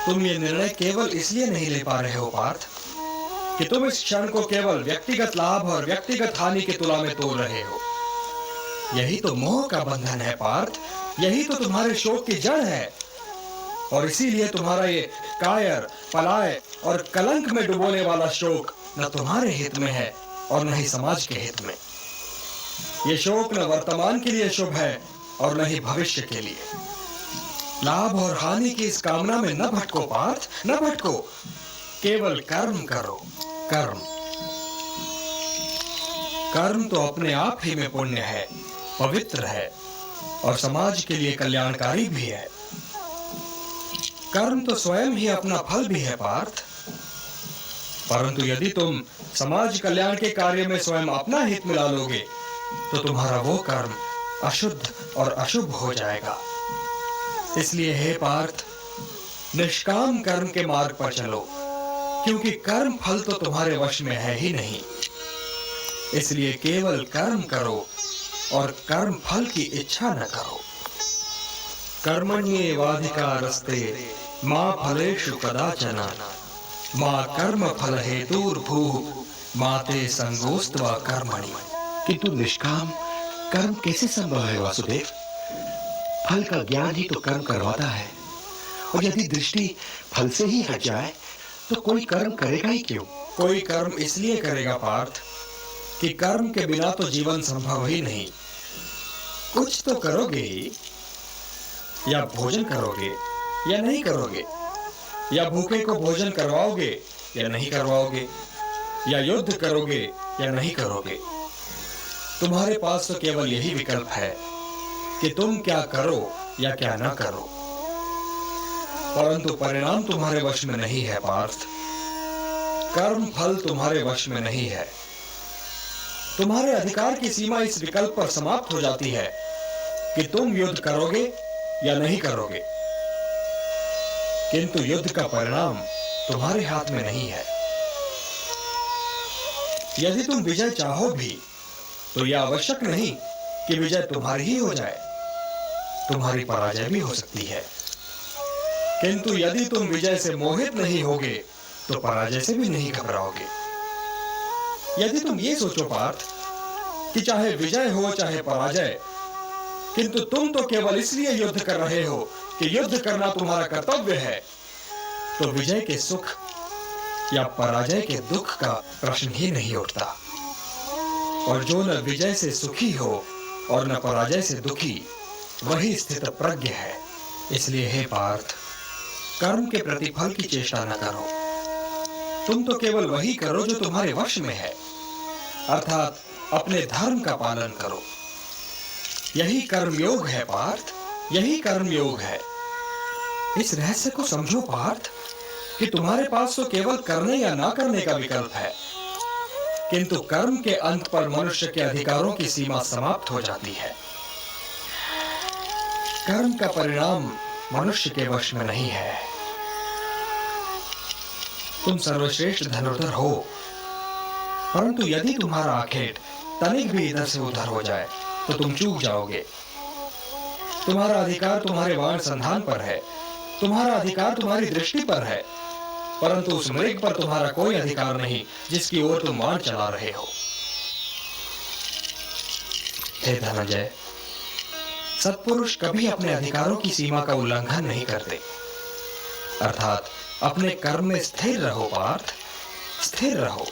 तुम ये निर्णय केवल इसलिए नहीं ले पा रहे हो पार्थ कि तुम इस क्षण को केवल व्यक्तिगत लाभ और व्यक्तिगत हानि की तुला में तोल रहे हो। यही तो मोह का बंधन है पार्थ, यही तो तुम्हारे शोक की जड़ है। और इसीलिए तुम्हारा ये कायर, पलाय और कलंक में डुबोने वाला शोक न तुम्हारे हित में है और न ही समाज के हित में। ये शोक न वर्तमान के लिए शुभ है और न ही भविष्य के लिए। लाभ और हानि की इस कामना में न भटको पार्थ, न भटको। केवल कर्म करो, कर्म। कर्म तो अपने आप ही में पुण्य है, पवित्र है और समाज के लिए कल्याणकारी भी है। कर्म तो स्वयं ही अपना फल भी है पार्थ। परंतु यदि तुम समाज कल्याण के कार्य में स्वयं अपना हित मिला लोगे तो तुम्हारा वो कर्म अशुद्ध और अशुभ हो जाएगा। इसलिए हे पार्थ, निष्काम कर्म के मार्ग पर चलो, क्योंकि कर्म फल तो तुम्हारे वश में है ही नहीं। इसलिए केवल कर्म करो और कर्म फल की इच्छा न करो। कर्मण्येवाधिकारस्ते मा फलेषु कदाचन मा कर्म फल हेतुर्भूः मा ते संगोस्त्वा कर्मणि। किंतु निष्काम कर्म कैसे संभव है वासुदेव? फल का ज्ञान ही तो कर्म करवाता है, और यदि दृष्टि फल से ही हट जाए तो कोई कर्म करेगा ही क्यों? कोई कर्म इसलिए करेगा पार्थ कि कर्म के बिना तो जीवन संभव ही नहीं। कुछ तो करोगे ही, या भोजन करोगे या नहीं करोगे, या भूखे को भोजन करवाओगे या नहीं करवाओगे, या युद्ध करोगे या नहीं करोगे। तुम्हारे पास तो केवल यही विकल्प है कि तुम क्या करो या क्या ना करो। परंतु परिणाम तुम्हारे वश में नहीं है पार्थ। कर्म फल तुम्हारे वश में नहीं है। तुम्हारे अधिकार की सीमा इस विकल्प पर समाप्त हो जाती है कि तुम युद्ध करोगे या नहीं करोगे। किंतु युद्ध का परिणाम तुम्हारे हाथ में नहीं है। यदि तुम विजय चाहो भी तो यह आवश्यक नहीं कि विजय तुम्हारी ही हो जाए, तुम्हारी पराजय भी हो सकती है। किंतु यदि तुम विजय से मोहित नहीं होगे तो पराजय से भी नहीं घबराओगे। यदि तुम ये सोचो पार्थ कि चाहे विजय हो चाहे पराजय, किंतु तुम तो केवल इसलिए युद्ध कर रहे हो कि युद्ध करना तुम्हारा कर्तव्य है, तो विजय के सुख या पराजय के दुख का प्रश्न ही नहीं उठता। और जो न विजय से सुखी हो और न पराजय से दुखी, वही स्थित प्रज्ञ है। इसलिए हे पार्थ, कर्म के प्रतिफल की चेष्टा न करो। तुम तो केवल वही करो जो तुम्हारे वश में है, अर्थात अपने धर्म का पालन करो। यही कर्मयोग है पार्थ, यही कर्मयोग है। इस रहस्य को समझो पार्थ कि तुम्हारे पास तो केवल करने या ना करने का विकल्प है, किंतु कर्म के अंत पर मनुष्य के अधिकारों की सीमा समाप्त हो जाती है। कर्म का परिणाम मनुष्य के वश में नहीं है। तुम सर्वश्रेष्ठ धनुर्धर हो, परंतु यदि तुम्हारा आखेट तनिक भी इधर से उधर हो जाए तो तुम चूक जाओगे। तुम्हारा अधिकार तुम्हारे बाण संधान पर है, तुम्हारा अधिकार तुम्हारी दृष्टि पर है, परंतु उस मृग पर तुम्हारा कोई अधिकार नहीं जिसकी ओर तुम बाण चला रहे हो। हे धनंजय, सत्पुरुष कभी अपने अधिकारों की सीमा का उल्लंघन नहीं करते। अर्थात अपने कर्म में स्थिर रहो पार्थ, स्थिर रहो।